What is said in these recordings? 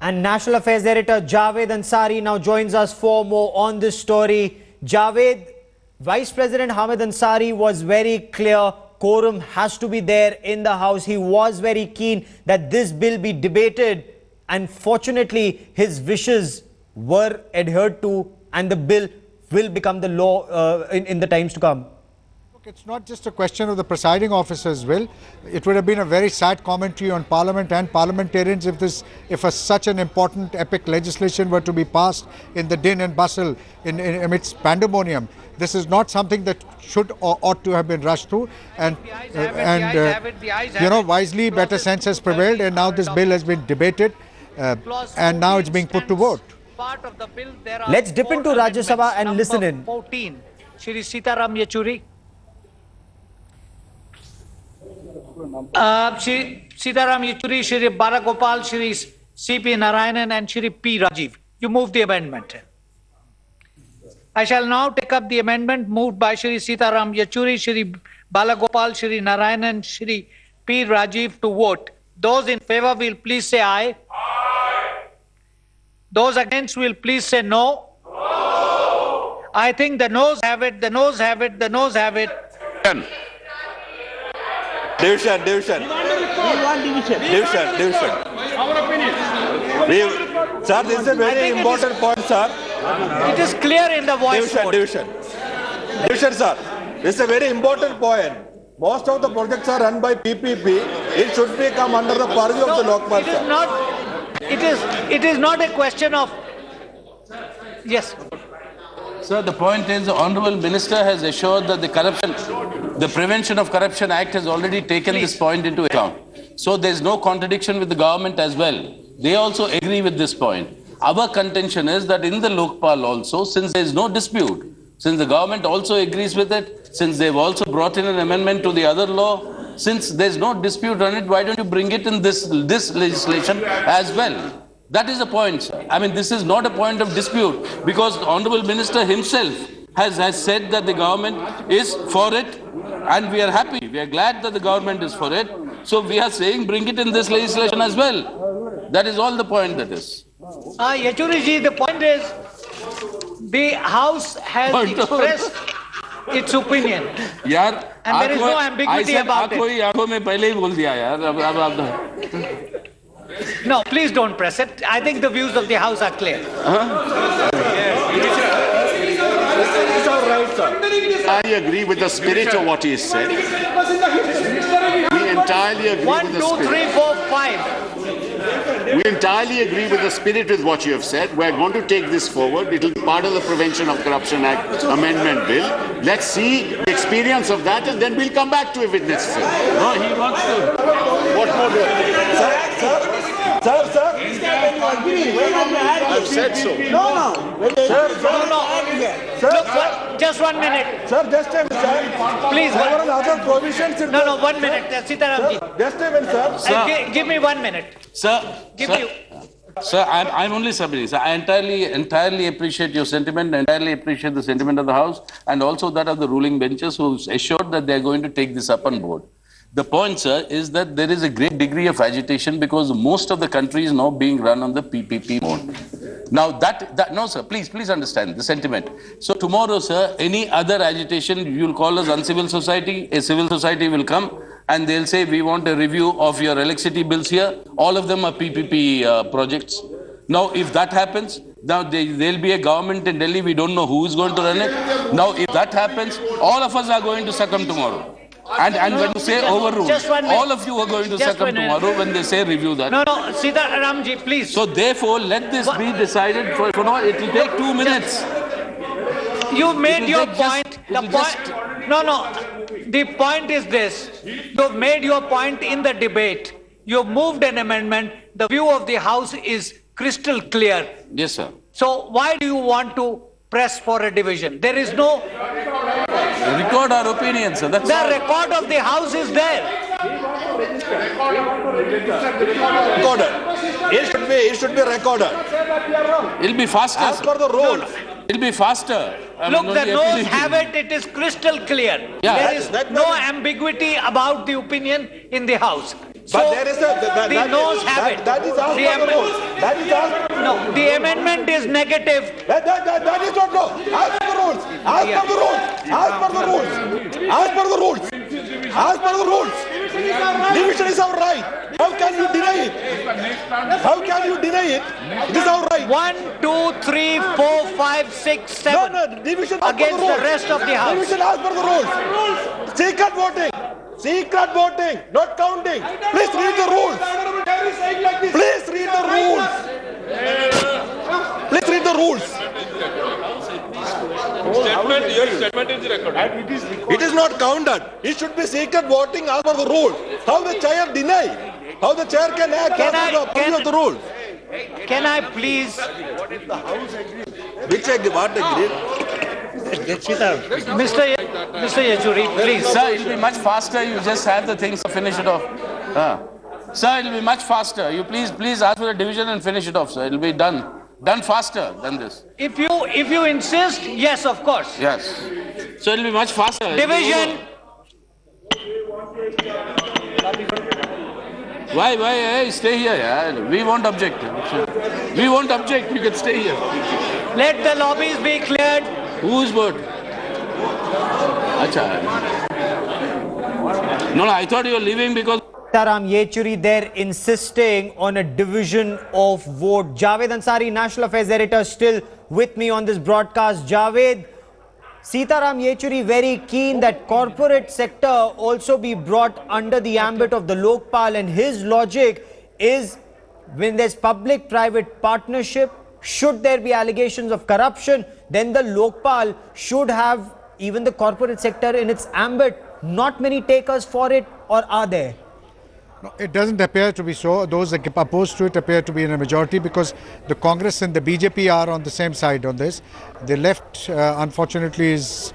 And National Affairs Editor Javed Ansari now joins us for more on this story. Javed, Vice President Hamid Ansari was very clear. Quorum has to be there in the House. He was very keen that this bill be debated. And fortunately, his wishes were adhered to and the bill will become the law in the times to come. It's not just a question of the presiding officer's will. It would have been a very sad commentary on Parliament and parliamentarians if such an important epic legislation were to be passed in the din and bustle amidst pandemonium. This is not something that should or ought to have been rushed through. And wisely, better sense has prevailed, and now this bill has been debated, and now it's being put to vote. Let's dip into Rajya Sabha and listen in. 14, Shri Sitaram Yechuri. Shri Sitaram Yechuri, Shri Balagopal, Shri C.P. Narayanan and Shri P. Rajiv. You move the amendment. I shall now take up the amendment moved by Shri Sitaram Yechuri, Shri Balagopal, Shri Narayanan, Shri P. Rajiv to vote. Those in favor will please say aye. Aye. Those against will please say no. No. I think the noes have it, the noes have it, the noes have it. Division. Our opinion. Sir, this is a very important point, sir. It is clear in the voice vote. Division, sir. This is a very important point. Most of the projects are run by PPP. It should become under the purview of the Lokpal, sir. It is not a question of... Yes. Sir, the point is the Honourable Minister has assured that the Prevention of Corruption Act has already taken this point into account. So there is no contradiction with the government as well. They also agree with this point. Our contention is that in the Lokpal also, since there is no dispute, since the government also agrees with it, since they've also brought in an amendment to the other law, since there is no dispute on it, why don't you bring it in this legislation as well? That is the point, sir. I mean, this is not a point of dispute because the Honourable Minister himself has said that the government is for it and we are happy. We are glad that the government is for it. So we are saying bring it in this legislation as well. That is all the point that is. Yechuri ji, the point is the House has expressed its opinion. Yaar, and there is no ambiguity about it. No, please don't press it. I think the views of the House are clear. It's all right, sir. I agree with the spirit of what he said. We entirely agree with the spirit. 1, 2, 3, 4, 5. We entirely agree with the spirit with what you have said. We're going to take this forward. It will be part of the Prevention of Corruption Act amendment bill. Let's see the experience of that and then we'll come back to it if necessary. No, he wants to. What more do I Sir. I've said so. Look, just 1 minute. Sir, just a minute, sir. Please. Several other provisions in No, 1 minute. Sitaram ji. Just a minute, sir. Give me 1 minute. Sir, I'm only submitting. Sir, I entirely appreciate your sentiment, entirely appreciate the sentiment of the House and also that of the ruling benches who assured that they are going to take this up on board. The point, sir, is that there is a great degree of agitation because most of the country is now being run on the PPP mode. Now no, sir, please understand the sentiment. So tomorrow, sir, any other agitation, you'll call us uncivil society, a civil society will come and they'll say, we want a review of your electricity bills here. All of them are PPP projects. Now, if that happens, now there'll be a government in Delhi, we don't know who is going to run it. Now, if that happens, all of us are going to succumb tomorrow. And when you say overrule, all of you are going to succumb tomorrow when they say review that. No, Sitaram ji, please. So therefore, let this be decided for now. It will take 2 minutes. You made your point. The point is this. You've made your point in the debate. You've moved an amendment. The view of the House is crystal clear. Yes, sir. So why do you want to press for a division? There is no... Record our opinion, sir. That's the record of the House is there. Recorded. It should be recorded. It'll be faster. As per the rules. It'll be faster. Look, the noes have it. It is crystal clear. Yeah, there is no ambiguity about the opinion in the House. So But there is the noes have it. That is as The per the rules. That is as No, the amendment is negative. That is not no. As per the rules. As per the rules. As per the rules. As per the rules. As per the rules. Division is our right. How can you deny it? How can you deny it? It is our right. 1, 2, 3, 4, 5, 6, 7. No, division as per Against the the rules. rest of the House. Division as per the rules. Secret voting. Secret voting. Not counting. Please read the rules. Please read the rules. Please read the rules. Your statement is recorded. It is not counted. It should be secret voting as per the rules. How the chair deny? How the chair can act as per the purview of the rules? Can I please, Which agree? What agreed? Mr. Yechuri, please. Sir, it'll be much faster. You just have the things to finish it off. Sir, it'll be much faster. You please ask for the division and finish it off, sir. It'll be done faster than this. If you insist, yes, of course. Yes. So it'll be much faster. It'll be Division. Why? Hey, stay here, yeah. We won't object. We won't object. You can stay here. Let the lobbies be cleared. Whose word? Acha. No, I thought you were leaving because... Sitaram Yechuri, they're insisting on a division of vote. Javed Ansari, National Affairs Editor, still with me on this broadcast. Javed, Sitaram Yechuri very keen that corporate sector also be brought under the ambit of the Lokpal, and his logic is when there's public-private partnership, should there be allegations of corruption, then the Lokpal should have even the corporate sector in its ambit. Not many takers for it, or are there? No, it doesn't appear to be so. Those opposed to it appear to be in a majority because the Congress and the BJP are on the same side on this. The left, unfortunately, is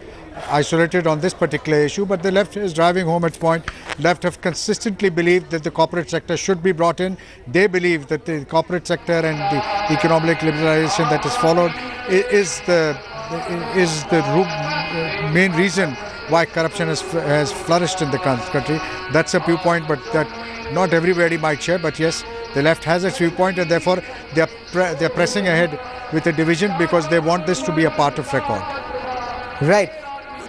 isolated on this particular issue, but the left is driving home its point. Left have consistently believed that the corporate sector should be brought in. They believe that the corporate sector and the economic liberalization that is followed is the main reason why corruption has flourished in the country. That's a viewpoint, but that not everybody might share. But yes, the left has its viewpoint, and therefore they're pressing ahead with a division because they want this to be a part of record. Right.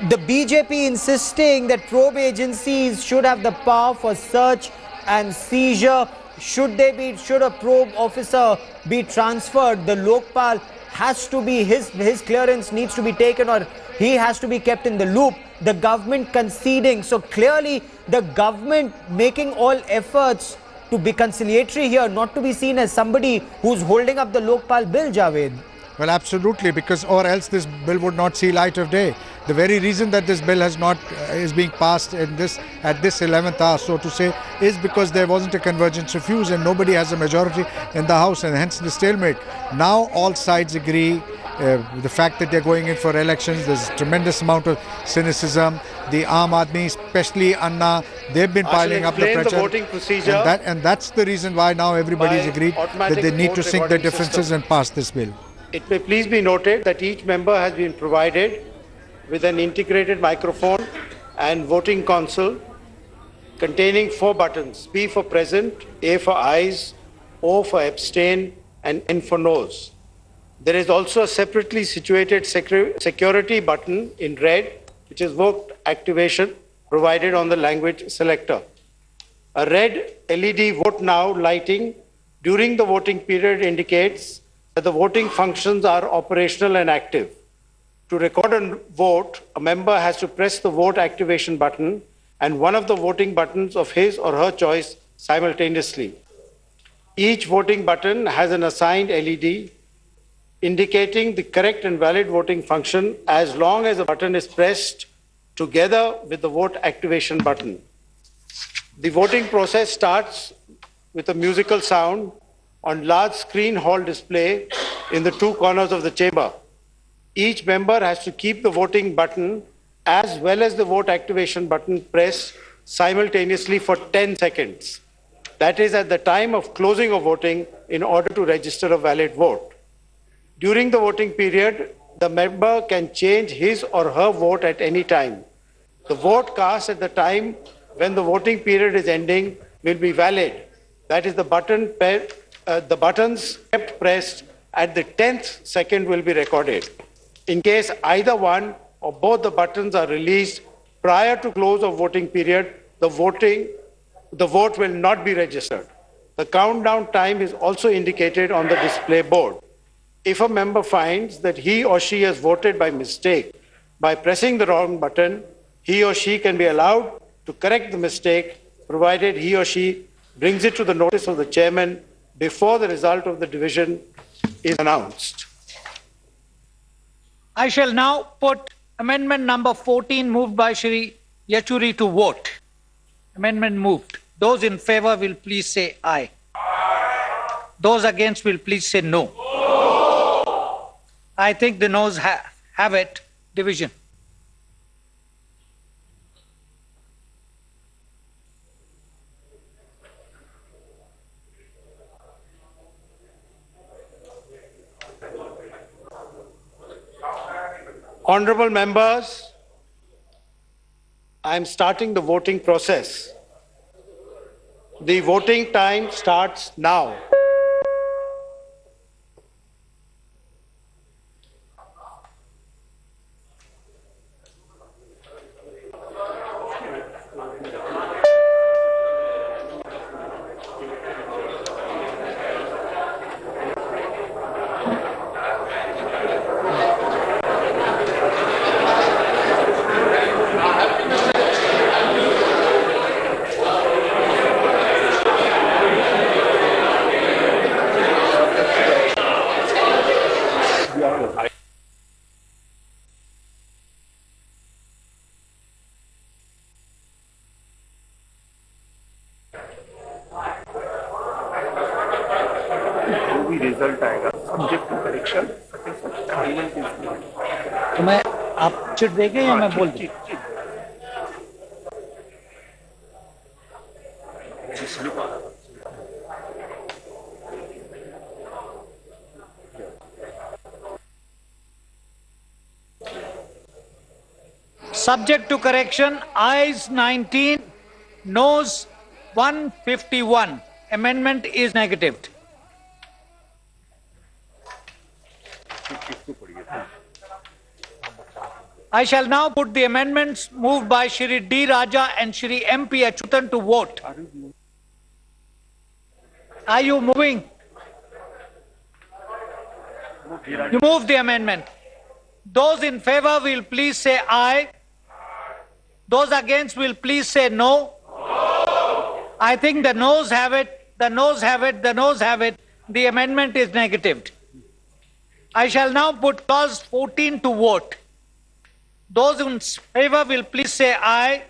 The BJP insisting that probe agencies should have the power for search and seizure. Should a probe officer be transferred, the Lokpal has to be, his clearance needs to be taken, or he has to be kept in the loop. The government conceding. So clearly the government making all efforts to be conciliatory here, not to be seen as somebody who's holding up the Lokpal bill, Javed. Well, absolutely, because or else this bill would not see light of day. The very reason that this bill is being passed at this 11th hour, so to say, is because there wasn't a convergence of views and nobody has a majority in the House, and hence the stalemate. Now all sides agree. The fact that they're going in for elections, there's a tremendous amount of cynicism. The Aam Aadmi, especially Anna, they've been piling up the pressure. The voting procedure and that's the reason why now everybody's agreed that they need to sink their differences and pass this bill. It may please be noted that each member has been provided with an integrated microphone and voting console containing 4 buttons: P for present, A for ayes, O for abstain, and N for noes. There is also a separately situated security button in red, which is vote activation, provided on the language selector. A red LED vote now lighting during the voting period indicates that the voting functions are operational and active. To record a vote, a member has to press the vote activation button and one of the voting buttons of his or her choice simultaneously. Each voting button has an assigned LED indicating the correct and valid voting function as long as the button is pressed together with the vote activation button. The voting process starts with a musical sound on large screen hall display in the 2 corners of the chamber. Each member has to keep the voting button as well as the vote activation button pressed simultaneously for 10 seconds. That is at the time of closing of voting in order to register a valid vote. During the voting period, the member can change his or her vote at any time. The vote cast at the time when the voting period is ending will be valid. That is, the buttons kept pressed at the 10th second will be recorded. In case either one or both the buttons are released prior to close of voting period, the vote will not be registered. The countdown time is also indicated on the display board. If a member finds that he or she has voted by mistake by pressing the wrong button, he or she can be allowed to correct the mistake, provided he or she brings it to the notice of the chairman before the result of the division is announced. I shall now put amendment number 14 moved by Shri Yechuri to vote. Amendment moved. Those in favor will please say aye. Those against will please say no. I think the noes have it. Division. Honorable members, I am starting the voting process. The voting time starts now. Result आएगा subject to correction तो मैं आप chit देंगे या मैं बोल दूं? Subject to correction, ayes 19, noes 151. Amendment is negatived. I shall now put the amendments moved by Shri D. Raja and Shri M. P. Achyutan to vote. Are you moving? You move the amendment. Those in favor will please say aye. Those against will please say no. I think the noes have it. The noes have it. The noes have it. The amendment is negatived. I shall now put clause 14 to vote. Those in favor will please say aye.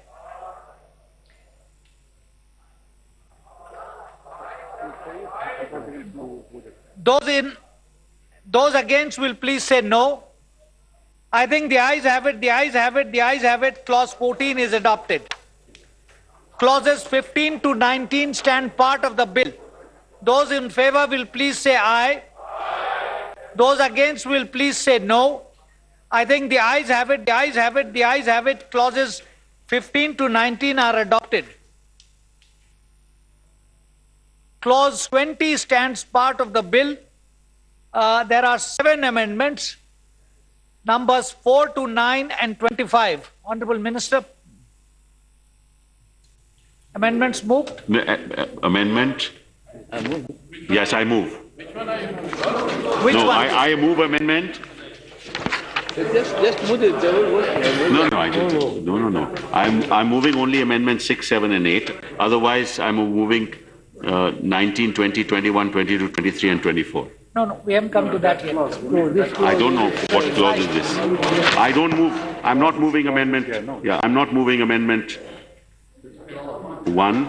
Those against will please say no. I think the ayes have it, the ayes have it, the ayes have it. Clause 14 is adopted. Clauses 15 to 19 stand part of the bill. Those in favor will please say aye. Those against will please say no. I think the ayes have it, the ayes have it, the ayes have it. Clauses 15 to 19 are adopted. Clause 20 stands part of the bill. There are 7 amendments. Numbers 4 to 9 and 25. Honorable Minister. Amendments moved? Amendment? Yes, I move. Which No, one? I move amendment. just move it. No, I didn't. No. I'm moving only amendment 6, 7 and 8. Otherwise, I'm moving 19, 20, 21, 22, 23 and 24. No, we haven't come to that yet. I don't know what clause is this. I don't move. I'm not moving amendment. Yeah, I'm not moving amendment 1,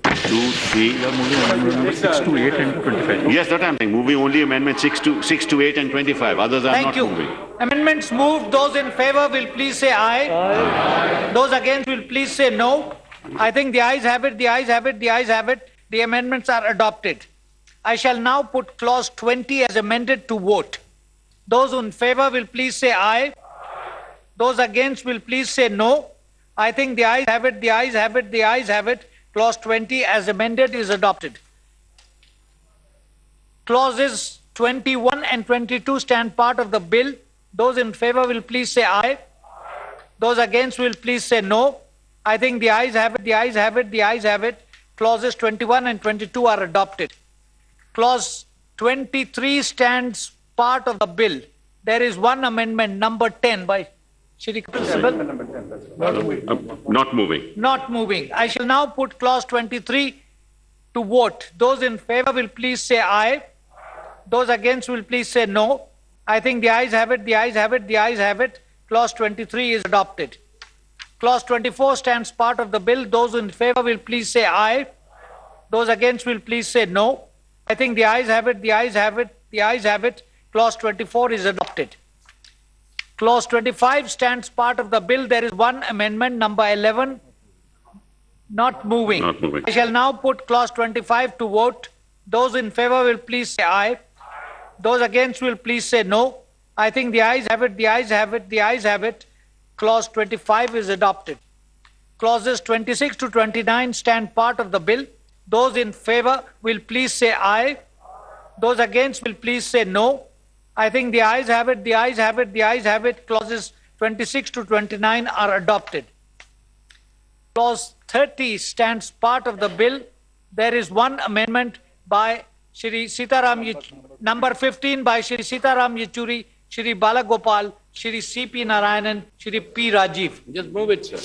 2, 3. You are moving amendment 6 to 8 and 25. Yes, that I'm saying. Moving only amendment 6 to 8 and 25. Others I'm Thank not you. moving. Amendments moved. Those in favor will please say aye. Aye. Those against will please say no. I think the ayes have it, the ayes have it, the ayes have it. The amendments are adopted. I shall now put clause 20 as amended to vote. Those in favor will please say aye. Those against will please say no. I think the ayes have it, the ayes have it, the ayes have it. Clause 20 as amended is adopted. Clauses 21 and 22 stand part of the bill. Those in favor will please say aye. Those against will please say no. I think the ayes have it, the ayes have it, the ayes have it. Clauses 21 and 22 are adopted. Clause 23 stands part of the bill. There is one amendment, number 10, by Shri Kapil Sibal. Not moving. Not moving. I shall now put clause 23 to vote. Those in favor will please say aye. Those against will please say no. I think the ayes have it, the ayes have it, the ayes have it. Clause 23 is adopted. Clause 24 stands part of the bill. Those in favor will please say aye. Those against will please say no. I think the ayes have it, the ayes have it, the ayes have it. Clause 24 is adopted. Clause 25 stands part of the bill. There is one amendment, number 11, not moving. Not moving. I shall now put clause 25 to vote. Those in favor will please say aye. Those against will please say no. I think the ayes have it, the ayes have it, the ayes have it. Clause 25 is adopted. Clauses 26 to 29 stand part of the bill. Those in favor will please say aye. Those against will please say no. I think the ayes have it, the ayes have it, the ayes have it. Clauses 26 to 29 are adopted. Clause 30 stands part of the bill. There is one amendment by Shri Sitaram, number 15 by Shri Sitaram Yechuri, Shri Balagopal, Shri C.P. Narayanan, Shri P. Rajiv. Just move it, sir.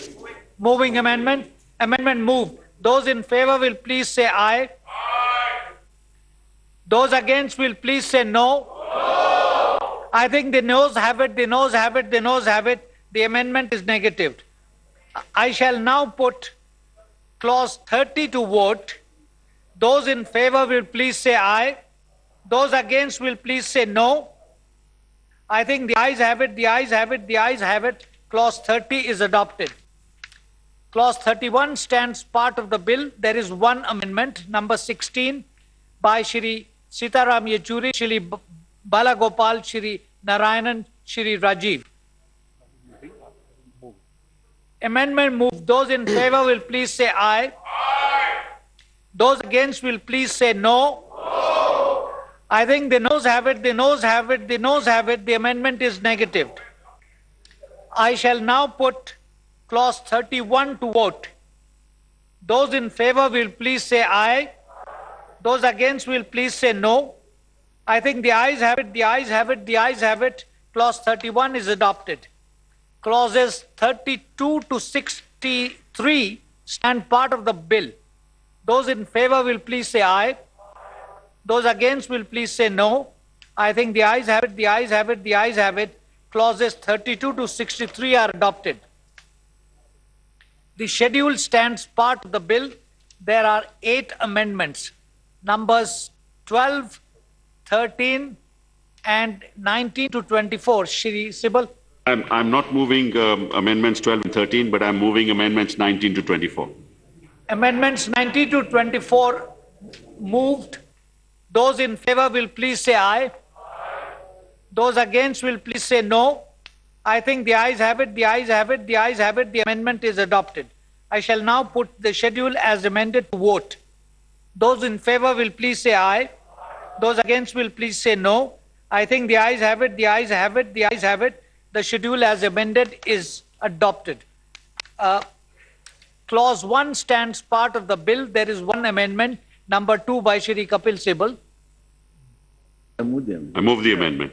Moving amendment. Amendment moved. Those in favor will please say aye. Aye. Those against will please say no. I think the noes have it, the noes have it, the noes have it. The amendment is negative. I shall now put clause 30 to vote. Those in favor will please say aye. Those against will please say no. I think the ayes have it, the ayes have it, the ayes have it. Clause 30 is adopted. Clause 31 stands part of the bill. There is one amendment, number 16, by Shri Sitaram Yechuri, Shri Balagopal, Shri Narayanan, Shri Rajiv. Amendment moved. Those in favor will please say aye. Aye. Those against will please say no. No. I think the noes have it, the noes have it, the noes have it. The amendment is negative. I shall now put clause 31 to vote. Those in favor will please say aye. Those against will please say no. I think the ayes have it, the ayes have it, the ayes have it. Clause 31 is adopted. Clauses 32 to 63 stand part of the bill. Those in favor will please say aye. Those against will please say no. I think the ayes have it, the ayes have it, the ayes have it. Clauses 32 to 63 are adopted. The schedule stands part of the bill. There are 8 amendments. Numbers 12, 13 and 19 to 24. Shri Sibal. I'm not moving amendments 12 and 13, but I'm moving amendments 19 to 24. Amendments 19 to 24 moved. Those in favor will please say aye. Those against will please say no. I think the ayes have it, the ayes have it, the ayes have it. The amendment is adopted. I shall now put the schedule as amended to vote. Those in favor will please say aye. Those against will please say no. I think the ayes have it, the ayes have it, the ayes have it. The schedule as amended is adopted. Clause 1 stands part of the bill. There is one amendment, number 2 by Shri Kapil Sibal. I move the amendment.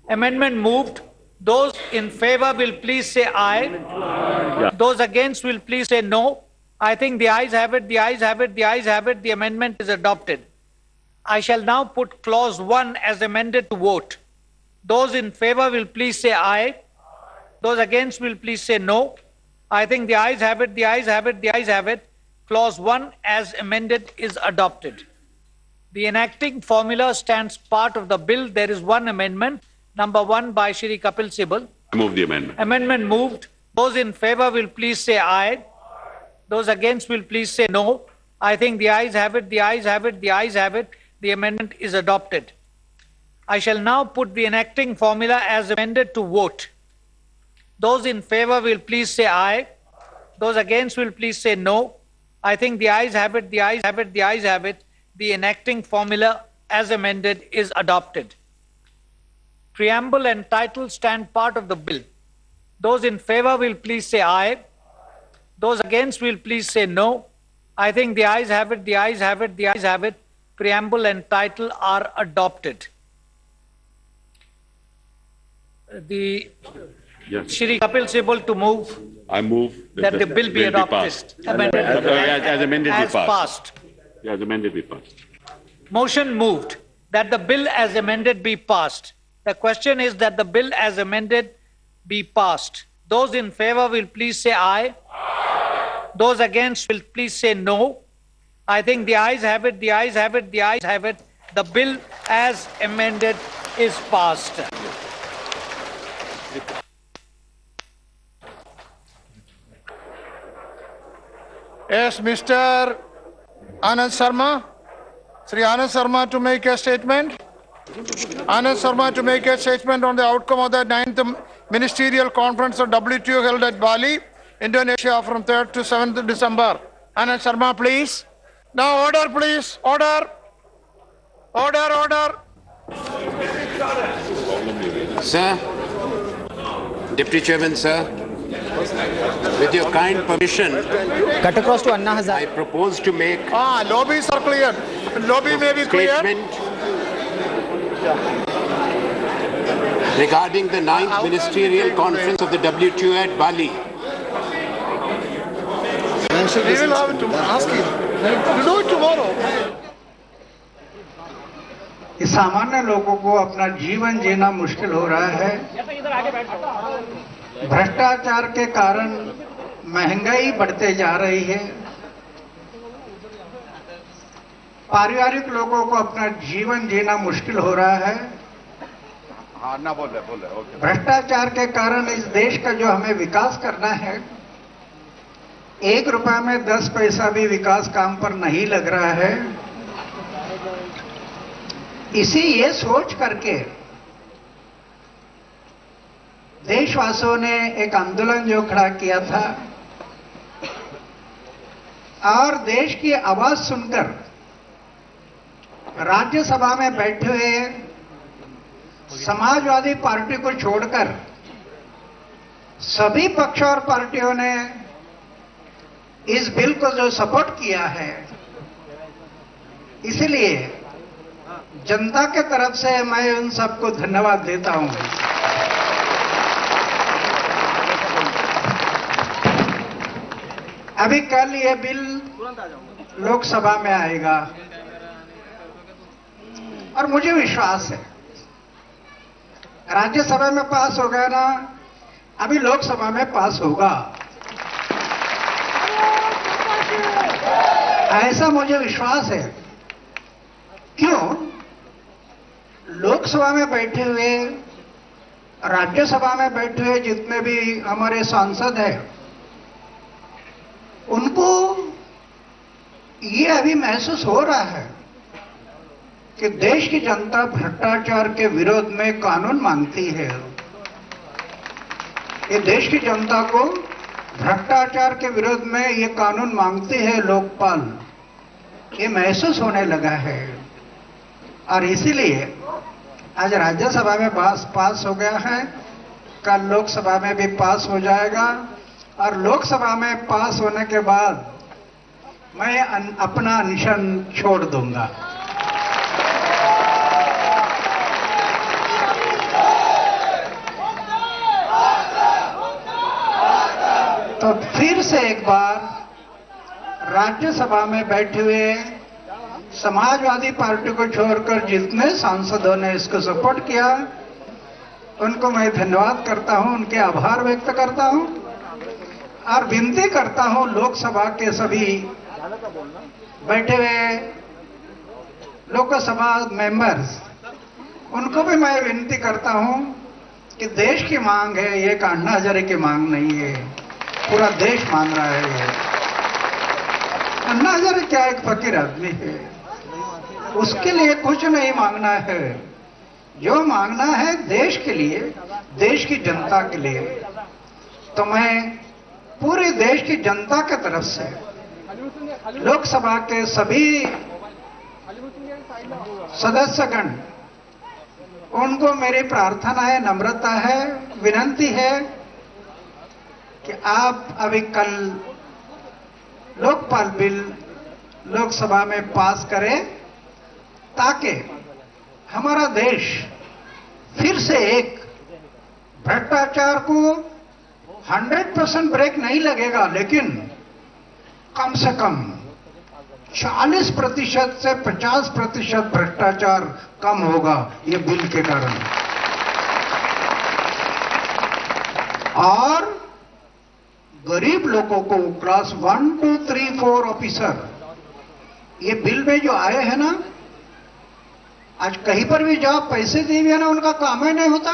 Amendment moved. Those in favor will please say aye. Yeah. Those against will please say no. I think the ayes have it, the ayes have it, the ayes have it. The amendment is adopted. I shall now put clause 1 as amended to vote. Those in favor will please say aye. Those against will please say no. I think the ayes have it, the ayes have it, the ayes have it. Clause 1 as amended is adopted. The enacting formula stands part of the bill. There is one amendment, number 1 by Shri Kapil Sibal. I move the amendment. Amendment moved. Those in favor will please say aye. Those against will please say no. I think the ayes have it, the ayes have it, the ayes have it. The amendment is adopted. I shall now put the enacting formula as amended to vote. Those in favor will please say aye. Those against will please say no. I think the ayes have it, the ayes have it, the ayes have it. The enacting formula as amended is adopted. Preamble and title stand part of the bill. Those in favor will please say aye. Those against will please say no. I think the ayes have it, the ayes have it, the ayes have it. Preamble and title are adopted. Shri Kapil Sibal to move I move that the bill be adopted. Amended. As amended, As passed. As amended, be passed. Motion moved that the bill as amended be passed. The question is that the bill as amended be passed. Those in favor will please say aye. Those against will please say no. I think the ayes have it, the ayes have it, the ayes have it. The bill as amended is passed. Yes, Mr. Anand Sharma. Sri Anand Sharma to make a statement. Anand Sharma to make a statement on the outcome of the 9th Ministerial Conference of WTO held at Bali, Indonesia from 3rd to 7th December. Anand Sharma, please. Now order, please. Order. Order, order. Sir, Deputy Chairman, sir, with your kind permission, Cut across to Anna Hazare. I propose to make Lobbies are clear. Lobby may be clear. statement regarding the 9th Ministerial Conference of the WTO at Bali. We will have to ask him. You do it tomorrow. इस सामान्य लोगों को अपना जीवन जीना मुश्किल हो रहा है। भ्रष्टाचार के कारण महंगाई बढ़ते जा रही है। पारिवारिक लोगों को अपना जीवन जीना मुश्किल हो रहा है। भ्रष्टाचार के कारण इस देश का जो हमें विकास करना है, 1 रुपया में 10 पैसा भी विकास काम पर नहीं लग रहा है। इसी ये सोच करके देशवासियों ने एक आंदोलन जो खड़ा किया था और देश की आवाज सुनकर राज्यसभा में बैठे हुए समाजवादी पार्टी को छोड़कर सभी पक्ष और पार्टियों ने इस बिल को जो सपोर्ट किया है, इसलिए जनता के तरफ से मैं उन सबको धन्यवाद देता हूं। अभी कल ये बिल लोकसभा में आएगा और मुझे विश्वास है राज्यसभा में पास हो गया ना, अभी लोकसभा में पास होगा, ऐसा मुझे विश्वास है। क्यों? लोकसभा में बैठे हुए, राज्यसभा में बैठे हुए जितने भी हमारे सांसद हैं, उनको ये अभी महसूस हो रहा है कि देश की जनता भ्रष्टाचार के विरोध में कानून मांगती है। ये देश की जनता को भ्रष्टाचार के विरोध में ये कानून मांगती है, लोकपाल, ये महसूस होने लगा है। और इसीलिए आज राज्यसभा में पास हो गया है, कल लोकसभा में भी पास हो जाएगा और लोकसभा में पास होने के बाद मैं अपना अनशन छोड़ दूंगा। तो फिर से एक बार राज्यसभा में बैठे हुए समाजवादी पार्टी को छोड़कर जितने सांसदों ने इसको सपोर्ट किया, उनको मैं धन्यवाद करता हूं, उनके आभार व्यक्त करता हूं और विनती करता हूं लोकसभा के सभी बैठे हुए लोकसभा मेंबर्स, उनको भी मैं विनती करता हूं कि देश की मांग है, ये अन्ना हजारे की मांग नहीं है, पूरा देश मांग रहा है। अन्ना हजारे क्या एक फकीर आदमी है, उसके लिए कुछ नहीं मांगना है, जो मांगना है देश के लिए, देश की जनता के लिए। तो मैं पूरे देश की जनता के तरफ से लोकसभा के सभी सदस्यगण, उनको मेरी प्रार्थना है, नम्रता है, विनंती है कि आप अभी कल लोकपाल बिल लोकसभा में पास करें ताकि हमारा देश फिर से एक भ्रष्टाचार को 100% ब्रेक नहीं लगेगा, लेकिन कम से कम 40% से 50% भ्रष्टाचार कम होगा ये बिल के कारण। और गरीब लोगों को क्लास 1, 2, 3, 4 ऑफिसर ये बिल में जो आए हैं ना, आज कहीं पर भी जाओ पैसे दिए हुए ना, उनका काम ही नहीं होता।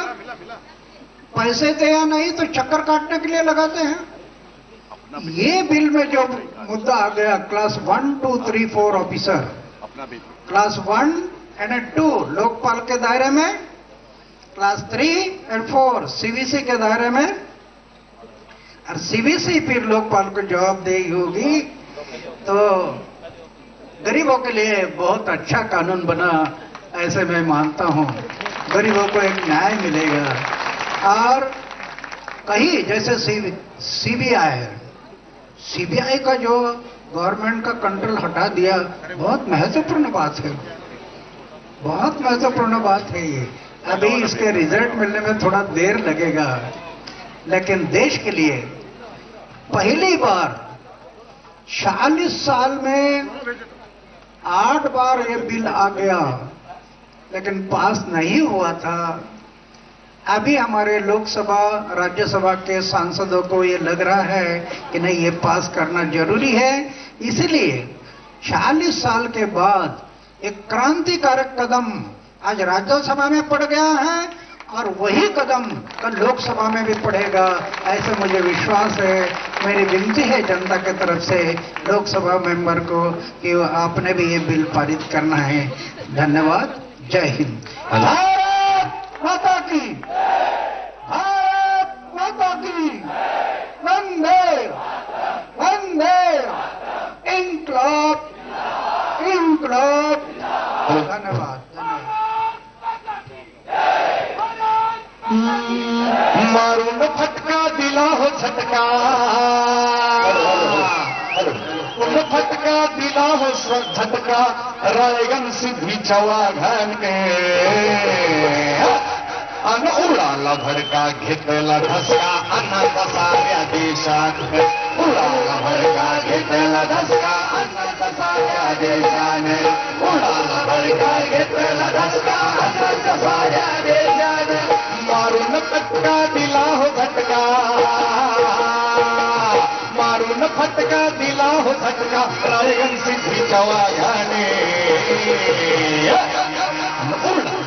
पैसे दे या नहीं तो चक्कर काटने के लिए लगाते हैं। ये बिल में जो मुद्दा आ गया, class 1, 2, 3, 4 officer, class 1 and 2 Lokpal के दायरे में, क्लास 3 एंड 4 सीवीसी के दायरे में, और सीवीसी फिर लोकपाल को जवाबदेही होगी। तो गरीबों के लिए बहुत अच्छा कानून बना, ऐसे मैं मानता हूं। गरीबों को एक न्याय मिलेगा। और कहीं जैसे सीबीआई का जो गवर्नमेंट का कंट्रोल हटा दिया, बहुत महत्वपूर्ण बात है, बहुत महत्वपूर्ण बात है ये। अभी इसके रिजल्ट मिलने में थोड़ा देर लगेगा, लेकिन देश के लिए पहली बार 40 साल में 8 बार ये बिल आ गया, लेकिन पास नहीं हुआ था। अभी हमारे लोकसभा राज्यसभा के सांसदों को ये लग रहा है कि नहीं, ये पास करना जरूरी है। इसलिए 40 साल के बाद एक क्रांतिकारक कदम आज राज्यसभा में पड़ गया है, और वही कदम कल लोकसभा में भी पड़ेगा, ऐसे मुझे विश्वास है। मेरी विनती है जनता के तरफ से लोकसभा मेंबर को कि आपने भी ये बिल पारित करना है। धन्यवाद। जय हिंद। भारत माता की, भारत माता की, वंदे वंदे, इंकलाब इंकलाब। धन्यवाद। मारून फटका दिला हो झटका, फटका दिला हो झटका, रायगन सिद्धी चवाघान के अन उडाला भडका, घेतला धसका अनाथ साऱ्या देशात, उडाला भडका, घेतला धसका अनाथ साऱ्या देशाने, उडाला भडका, घेतला धसका अनाथ साऱ्या देशाने, मारून फटका दिला हो झटका, मारून फटका दिला हो झटका, रायगन सिद्धी चवाघाने उडा